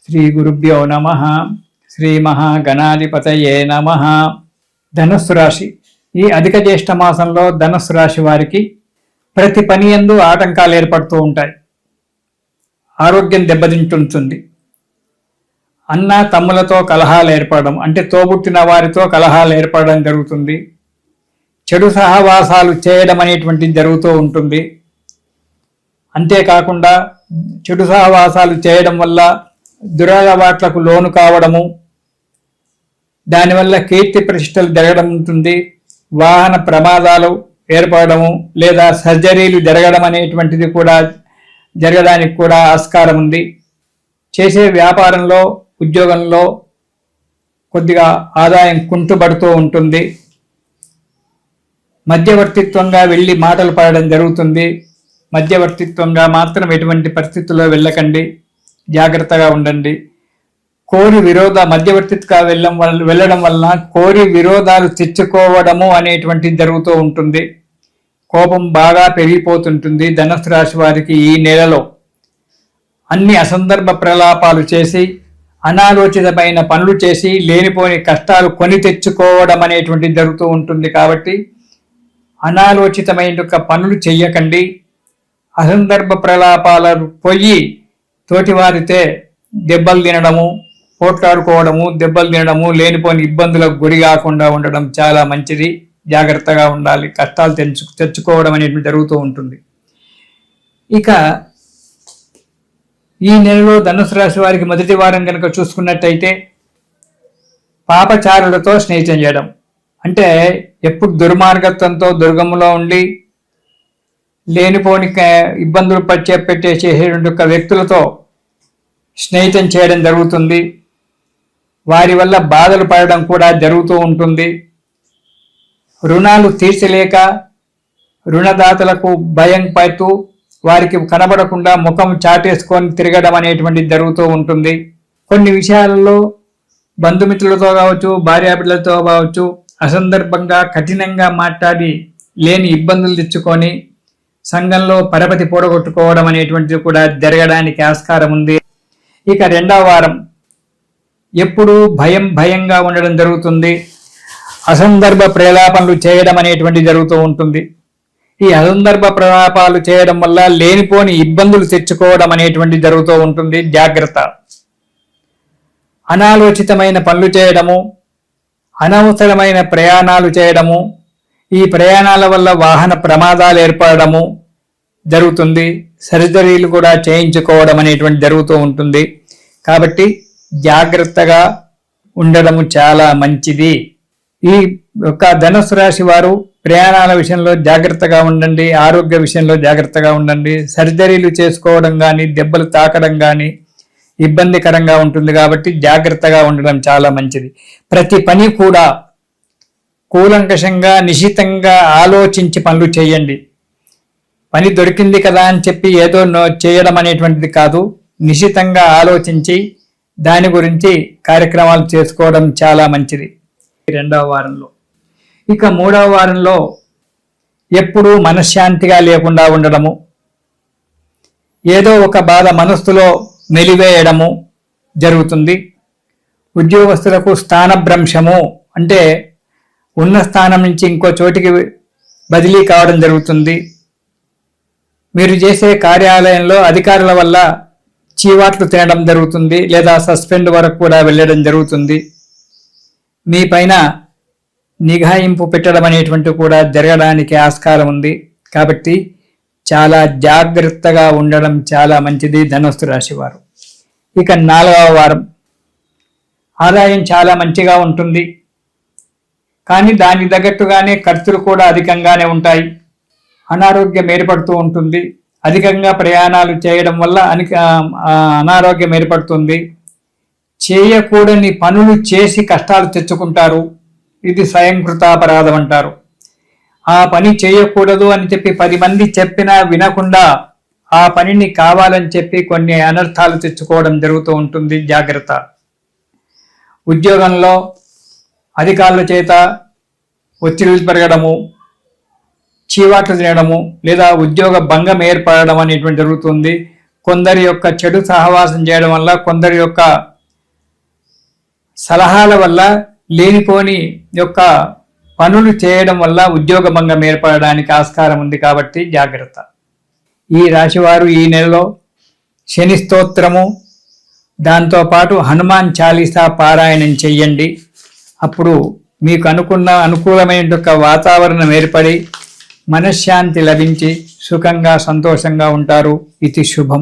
శ్రీ గురుభ్యో నమః. శ్రీ మహాగణాధిపతయే నమః. ధనుస్సు రాశి. ఈ అధిక జ్యేష్ఠ మాసంలో ధనుస్సు రాశి వారికి ప్రతి పని యందు ఆటంకాలు ఏర్పడుతూ ఉంటాయి. ఆరోగ్యం దెబ్బతింటుంటుంది. అన్న తమ్ములతో కలహాలు ఏర్పడడం, అంటే తోబుట్టిన వారితో కలహాలు ఏర్పడడం జరుగుతుంది. చెడు సహవాసాలు చేయడం అనేటువంటిది జరుగుతూ ఉంటుంది. అంతేకాకుండా చెడు సహవాసాలు చేయడం వల్ల దురలవాట్లకు లోను కావడము, దానివల్ల కీర్తి ప్రతిష్టలు జరగడం ఉంటుంది. వాహన ప్రమాదాలు ఏర్పడము లేదా సర్జరీలు జరగడం అనేటువంటిది కూడా జరగడానికి కూడా ఆస్కారం ఉంది. చేసే వ్యాపారంలో ఉద్యోగంలో కొద్దిగా ఆదాయం కుంటుపడుతూ ఉంటుంది. మధ్యవర్తిత్వంగా వెళ్ళి మాటలు పడడం జరుగుతుంది. మధ్యవర్తిత్వంగా మాత్రం ఎటువంటి పరిస్థితుల్లో వెళ్ళకండి, జాగ్రత్తగా ఉండండి. కోరి మధ్యవర్తిగా వెళ్ళడం వలన కోరి విరోధాలు తెచ్చుకోవడము అనేటువంటిది జరుగుతూ ఉంటుంది. కోపం బాగా పెరిగిపోతుంటుంది. ధనుస్సు రాశి వారికి ఈ నెలలో అన్ని అసందర్భ ప్రలాపాలు చేసి అనాలోచితమైన పనులు చేసి లేనిపోని కష్టాలు కొని తెచ్చుకోవడం అనేటువంటిది జరుగుతూ ఉంటుంది. కాబట్టి అనాలోచితమైన పనులు చెయ్యకండి. అసందర్భ ప్రలాపాలను పోయి తోటివారితే దెబ్బలు తినడము, పోట్లాడుకోవడము, దెబ్బలు తినడము, లేనిపోని ఇబ్బందులకు గురి కాకుండా ఉండడం చాలా మంచిది. జాగ్రత్తగా ఉండాలి. కష్టాలు తెచ్చుకోవడం అనేది జరుగుతూ ఉంటుంది. ఇక ఈ నెలలో ధనుసు రాశి వారికి మొదటి వారం కనుక చూసుకున్నట్టయితే పాపచారులతో స్నేహితం చేయడం, అంటే ఎప్పుడు దుర్మార్గత్వంతో దుర్గంలో ఉండి లేనిపోని ఇబ్బందులు చేసేటువంటి వ్యక్తులతో స్నేహితం చేయడం జరుగుతుంది. వారి వల్ల బాధలు పడడం కూడా జరుగుతూ ఉంటుంది. రుణాలు తీర్చలేక రుణదాతలకు భయం పడుతూ వారికి కనబడకుండా ముఖం చాటేసుకొని తిరగడం అనేటువంటిది జరుగుతూ ఉంటుంది. కొన్ని విషయాలలో బంధుమిత్రులతో కావచ్చు, భార్యాబిడ్డలతో కావచ్చు అసందర్భంగా కఠినంగా మాట్లాడి లేని ఇబ్బందులు తెచ్చుకొని సంఘంలో పరపతి పోడగొట్టుకోవడం అనేటువంటిది కూడా జరగడానికి ఆస్కారం ఉంది. ఇక రెండవ వారం ఎప్పుడూ భయంగా ఉండడం జరుగుతుంది. అసందర్భ ప్రలాపనలు చేయడం అనేటువంటి జరుగుతూ ఉంటుంది. ఈ అసందర్భ ప్రలాపాలు చేయడం వల్ల లేనిపోని ఇబ్బందులు తెచ్చుకోవడం అనేటువంటి జరుగుతూ ఉంటుంది. జాగ్రత్త. అనాలోచితమైన పనులు చేయడము, అనవసరమైన ప్రయాణాలు చేయడము, ఈ ప్రయాణాల వల్ల వాహన ప్రమాదాలు ఏర్పడము జరుగుతుంది. సర్జరీలు కూడా చేయించుకోవడం అనేటువంటి జరుగుతూ ఉంటుంది. కాబట్టి జాగ్రత్తగా ఉండడము చాలా మంచిది. ఈ యొక్క ధనుస్సు రాశి వారు ప్రయాణాల విషయంలో జాగ్రత్తగా ఉండండి. ఆరోగ్య విషయంలో జాగ్రత్తగా ఉండండి. సర్జరీలు చేసుకోవడం కానీ దెబ్బలు తాకడం కానీ ఇబ్బందికరంగా ఉంటుంది. కాబట్టి జాగ్రత్తగా ఉండడం చాలా మంచిది. ప్రతి పని కూడా కూలంకషంగా నిశితంగా ఆలోచించి పనులు చేయండి. పని దొరికింది కదా అని చెప్పి ఏదో చేయడం అనేటువంటిది కాదు. నిశితంగా ఆలోచించి దాని గురించి కార్యక్రమాలు చేసుకోవడం చాలా మంచిది. రెండవ వారంలో ఇక మూడవ వారంలో ఎప్పుడూ మనశ్శాంతిగా లేకుండా ఉండడము, ఏదో ఒక బాధ మనస్సులో మెలివేయడము జరుగుతుంది. ఉద్యోగస్తులకు స్థానభ్రంశము, అంటే ఉన్న స్థానం నుంచి ఇంకో చోటికి బదిలీ కావడం జరుగుతుంది. మీరు చేసే కార్యాలయంలో అధికారుల వల్ల చీవాట్లు తినడం జరుగుతుంది లేదా సస్పెండ్ వరకు కూడా వెళ్ళడం జరుగుతుంది. మీ పైన నిఘాయింపు పెట్టడం అనేటువంటి కూడా జరగడానికి ఆస్కారం ఉంది. కాబట్టి చాలా జాగ్రత్తగా ఉండడం చాలా మంచిది ధనుస్సు రాశి వారు. ఇక నాలుగవ వారం ఆదాయం చాలా మంచిగా ఉంటుంది. కానీ దానికి తగ్గట్టుగానే ఖర్చులు కూడా అధికంగానే ఉంటాయి. అనారోగ్యం ఏర్పడుతూ ఉంటుంది. అధికంగా ప్రయాణాలు చేయడం వల్ల అనారోగ్యం ఏర్పడుతుంది. చేయకూడని పనులు చేసి కష్టాలు తెచ్చుకుంటారు. ఇది స్వయంకృతాపరాధం అంటారు. ఆ పని చేయకూడదు అని చెప్పి 10 మంది చెప్పినా వినకుండా ఆ పనిని కావాలని చెప్పి కొన్ని అనర్థాలు తెచ్చుకోవడం జరుగుతూ ఉంటుంది. జాగ్రత్త. ఉద్యోగంలో అధికారుల చేత ఒత్తిడి పెరగడము, చీవాట్లు తినడము లేదా ఉద్యోగ భంగం ఏర్పడడం అనేటువంటి జరుగుతుంది. కొందరి యొక్క చెడు సహవాసం చేయడం వల్ల, కొందరి యొక్క సలహాల వల్ల, లేనిపోని యొక్క పనులు చేయడం వల్ల ఉద్యోగ భంగం ఏర్పడడానికి ఆస్కారం ఉంది. కాబట్టి జాగ్రత్త. ఈ రాశివారు ఈ నెలలో శని స్తోత్రము, దాంతోపాటు హనుమాన్ చాలీసా పారాయణం చెయ్యండి. అప్పుడు మీకు అనుకూలమైన వాతావరణం ఏర్పడి మనశ్శాంతి లభించి సుఖంగా సంతోషంగా ఉంటారు. ఇది శుభం.